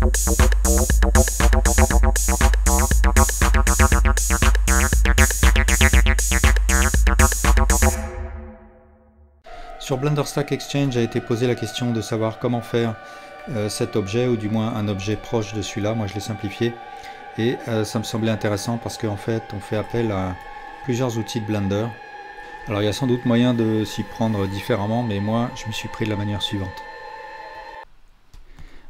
Sur Blender Stack Exchange a été posée la question de savoir comment faire cet objet, ou du moins un objet proche de celui-là. Moi je l'ai simplifié et ça me semblait intéressant parce qu'en fait on fait appel à plusieurs outils de Blender. Alors il y a sans doute moyen de s'y prendre différemment, mais moi je me suis pris de la manière suivante.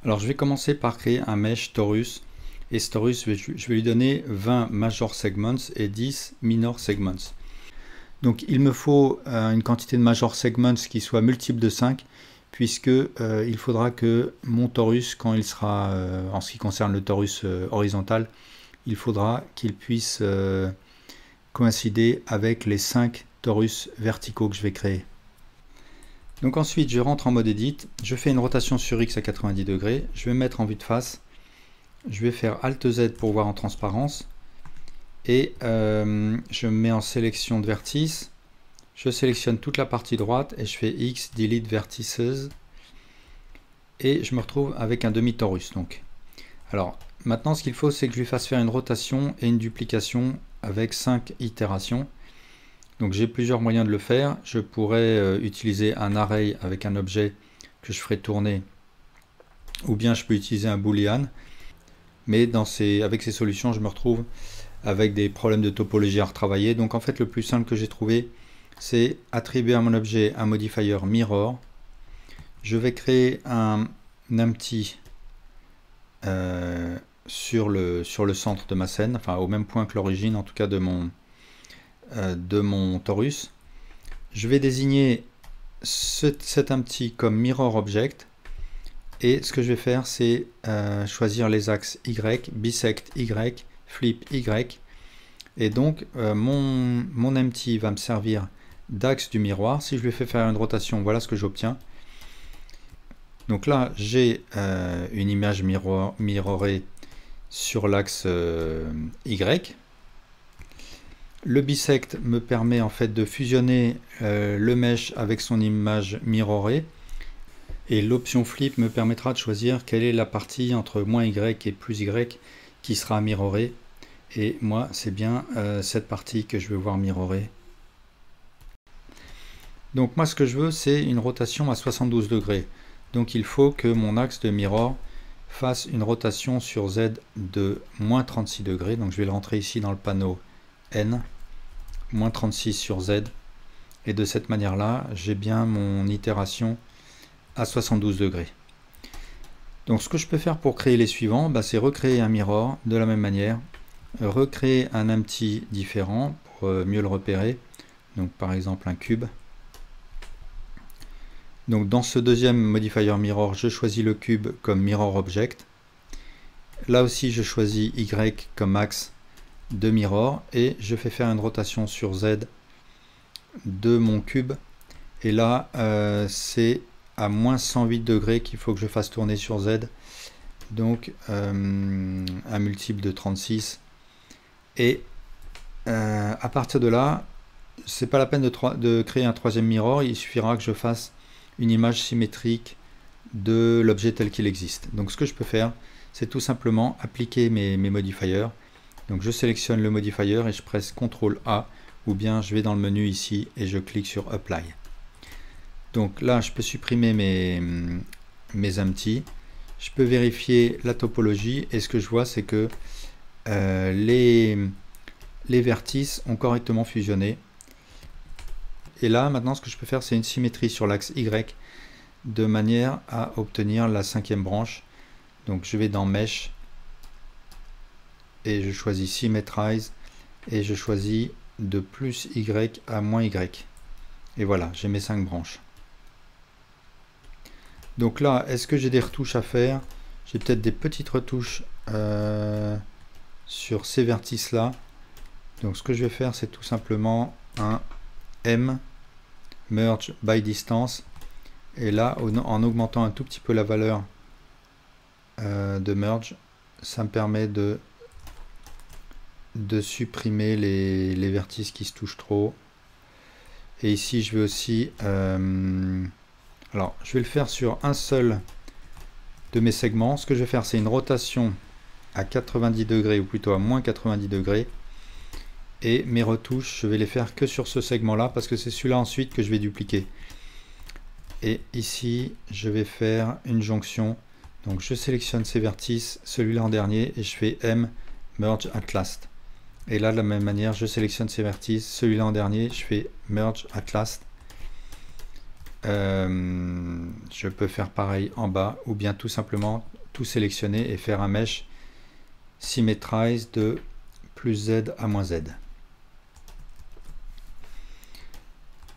Alors je vais commencer par créer un mesh torus, et ce torus je vais lui donner 20 major segments et 10 minor segments. Donc il me faut une quantité de major segments qui soit multiple de 5, puisque il faudra que mon torus, quand il sera, en ce qui concerne le torus horizontal, il faudra qu'il puisse coïncider avec les 5 torus verticaux que je vais créer. Donc ensuite je rentre en mode edit, je fais une rotation sur X à 90 degrés, je vais me mettre en vue de face, je vais faire Alt Z pour voir en transparence, et je me mets en sélection de vertices, je sélectionne toute la partie droite et je fais X delete vertices, et je me retrouve avec un demi-torus. Donc alors maintenant ce qu'il faut, c'est que je lui fasse faire une rotation et une duplication avec 5 itérations. Donc j'ai plusieurs moyens de le faire. Je pourrais utiliser un array avec un objet que je ferai tourner, ou bien je peux utiliser un boolean, mais avec ces solutions je me retrouve avec des problèmes de topologie à retravailler. Donc en fait le plus simple que j'ai trouvé, c'est attribuer à mon objet un modifier mirror. Je vais créer un empty sur le centre de ma scène, enfin au même point que l'origine en tout cas de mon torus. Je vais désigner cet empty comme mirror object, et ce que je vais faire, c'est choisir les axes Y, bisect Y, flip Y, et donc mon empty va me servir d'axe du miroir. Si je lui fais faire une rotation, voilà ce que j'obtiens. Donc là j'ai une image mirrorée sur l'axe Y. Le bisect me permet en fait de fusionner le mesh avec son image mirrorée, et l'option flip me permettra de choisir quelle est la partie entre moins Y et plus Y qui sera mirrorée. Et moi c'est bien cette partie que je veux voir mirrorée. Donc moi ce que je veux, c'est une rotation à 72 degrés. Donc il faut que mon axe de mirror fasse une rotation sur Z de moins 36 degrés. Donc je vais le rentrer ici dans le panneau N, moins 36 sur Z. Et de cette manière là, j'ai bien mon itération à 72 degrés. Donc ce que je peux faire pour créer les suivants, c'est recréer un mirror de la même manière, recréer un empty différent pour mieux le repérer. Donc par exemple un cube. Donc dans ce deuxième modifier mirror, je choisis le cube comme mirror object. Là aussi je choisis Y comme axe de mirror, et je fais faire une rotation sur Z de mon cube. Et là c'est à moins 108 degrés qu'il faut que je fasse tourner sur Z. Donc un multiple de 36. Et à partir de là, c'est pas la peine de créer un troisième mirror, il suffira que je fasse une image symétrique de l'objet tel qu'il existe. Donc ce que je peux faire, c'est tout simplement appliquer mes modifiers. Donc je sélectionne le modifier et je presse CTRL A, ou bien je vais dans le menu ici et je clique sur Apply. Donc là je peux supprimer mes empty, je peux vérifier la topologie, et ce que je vois, c'est que les vertices ont correctement fusionné. Et là maintenant ce que je peux faire, c'est une symétrie sur l'axe Y, de manière à obtenir la 5e branche. Donc je vais dans Mesh et je choisis Symmetrize, et je choisis de plus Y à moins Y. Et voilà, j'ai mes 5 branches. Donc là, est-ce que j'ai des retouches à faire? J'ai peut-être des petites retouches sur ces vertices là. Donc ce que je vais faire, c'est tout simplement un M merge by distance, et là en augmentant un tout petit peu la valeur de merge, ça me permet de supprimer les vertices qui se touchent trop. Et ici je vais aussi alors je vais le faire sur un seul de mes segments. Ce que je vais faire, c'est une rotation à 90 degrés, ou plutôt à moins 90 degrés. Et mes retouches, je vais les faire que sur ce segment-là, parce que c'est celui-là ensuite que je vais dupliquer. Et ici, je vais faire une jonction. Donc je sélectionne ces vertices, celui-là en dernier, et je fais M, Merge at Last. Et là, de la même manière, je sélectionne ces vertices, celui-là en dernier, je fais Merge at Last. Je peux faire pareil en bas, ou bien tout simplement tout sélectionner et faire un mesh Symmetrize de plus Z à moins Z.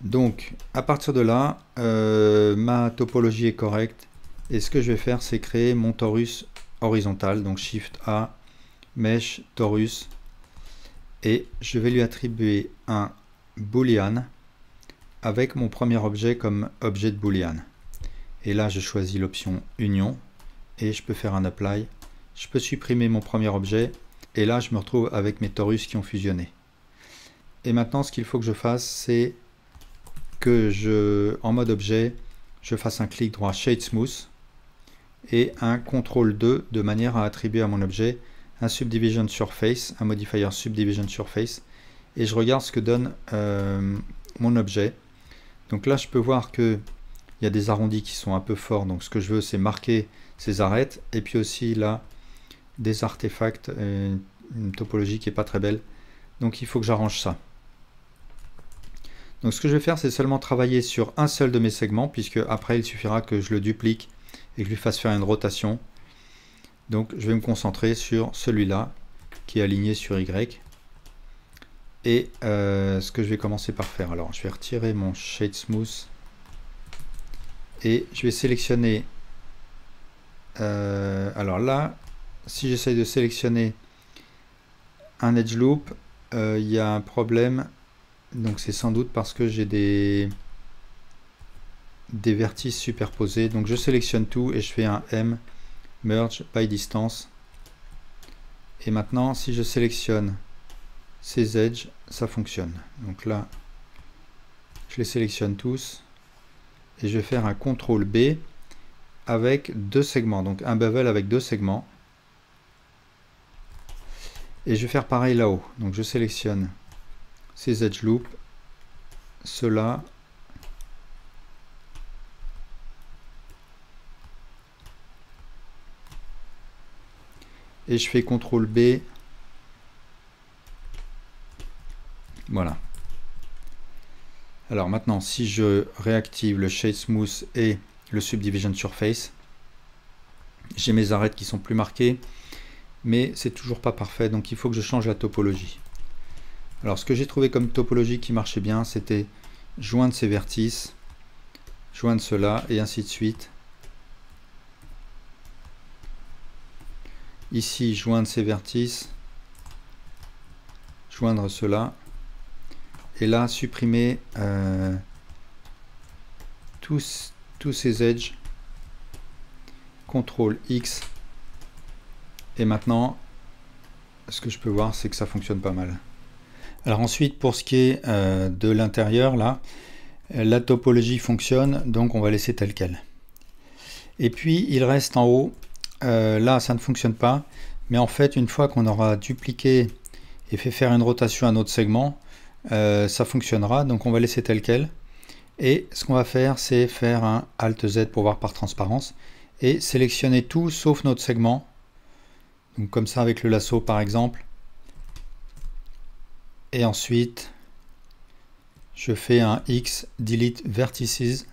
Donc, à partir de là, ma topologie est correcte. Et ce que je vais faire, c'est créer mon torus horizontal. Donc, Shift A, Mesh, Torus. Et je vais lui attribuer un Boolean avec mon premier objet comme objet de Boolean. Et là, je choisis l'option Union. Et je peux faire un Apply. Je peux supprimer mon premier objet. Et là, je me retrouve avec mes torus qui ont fusionné. Et maintenant, ce qu'il faut que je fasse, c'est que en mode objet, je fasse un clic droit Shade Smooth et un CTRL 2 de manière à attribuer à mon objet un Subdivision Surface, un modifier Subdivision Surface, et je regarde ce que donne mon objet. Donc là, je peux voir qu'il y a des arrondis qui sont un peu forts, donc ce que je veux, c'est marquer ces arêtes, et puis aussi là, des artefacts, une topologie qui n'est pas très belle, donc il faut que j'arrange ça. Donc ce que je vais faire, c'est seulement travailler sur un seul de mes segments, puisque après il suffira que je le duplique et que je lui fasse faire une rotation. Donc je vais me concentrer sur celui-là qui est aligné sur Y. Et ce que je vais commencer par faire, alors je vais retirer mon Shade Smooth et je vais sélectionner, alors là, si j'essaye de sélectionner un Edge Loop, il y a un problème. Donc c'est sans doute parce que j'ai des vertices superposés. Donc je sélectionne tout et je fais un M, Merge by Distance. Et maintenant, si je sélectionne ces edges, ça fonctionne. Donc là, je les sélectionne tous. Et je vais faire un CTRL B avec deux segments. Donc un bevel avec deux segments. Et je vais faire pareil là-haut. Donc je sélectionne ces edge loops, cela, et je fais CTRL B, voilà. Alors maintenant, si je réactive le Shade Smooth et le Subdivision Surface, j'ai mes arêtes qui sont plus marquées, mais c'est toujours pas parfait, donc il faut que je change la topologie. Alors ce que j'ai trouvé comme topologie qui marchait bien, c'était joindre ces vertices, joindre cela, et ainsi de suite. Ici, joindre ces vertices, joindre cela, et là, supprimer tous ces edges, CTRL X, et maintenant, ce que je peux voir, c'est que ça fonctionne pas mal. Alors ensuite, pour ce qui est de l'intérieur, là, la topologie fonctionne, donc on va laisser tel quel. Et puis, il reste en haut, là, ça ne fonctionne pas, mais en fait, une fois qu'on aura dupliqué et fait faire une rotation à notre segment, ça fonctionnera, donc on va laisser tel quel. Et ce qu'on va faire, c'est faire un Alt Z pour voir par transparence, et sélectionner tout sauf notre segment, donc comme ça avec le lasso par exemple. Et ensuite, je fais un X, Delete Vertices.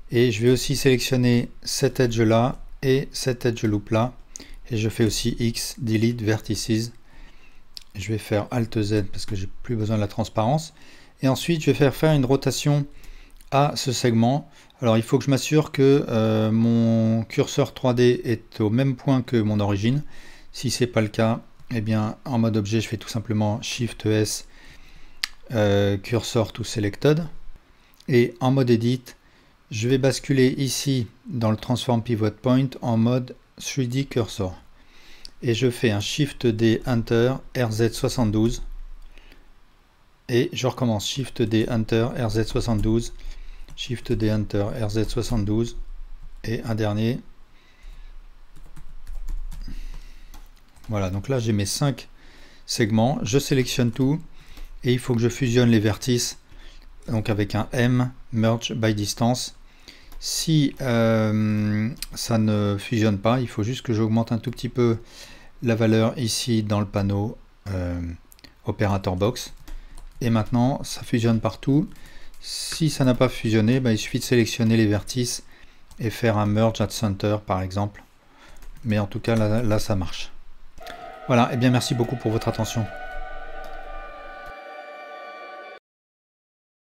Et je vais aussi sélectionner cet edge là et cet edge loop là. Et je fais aussi X, Delete Vertices. Je vais faire Alt Z parce que j'ai plus besoin de la transparence. Et ensuite, je vais faire une rotation à ce segment. Alors, il faut que je m'assure que mon curseur 3D est au même point que mon origine. Si ce n'est pas le cas, eh bien, en mode objet, je fais tout simplement Shift S, Cursor to Selected. Et en mode Edit, je vais basculer ici dans le Transform Pivot Point en mode 3D Cursor. Et je fais un Shift D Enter RZ72. Et je recommence Shift D Enter RZ72. Shift D Enter RZ72. Et un dernier. Voilà, donc là j'ai mes 5 segments, je sélectionne tout et il faut que je fusionne les vertices, donc avec un M, Merge by Distance. Si ça ne fusionne pas, il faut juste que j'augmente un tout petit peu la valeur ici dans le panneau Operator Box. Et maintenant, ça fusionne partout. Si ça n'a pas fusionné, il suffit de sélectionner les vertices et faire un Merge at Center par exemple. Mais en tout cas, là ça marche. Voilà, et bien merci beaucoup pour votre attention.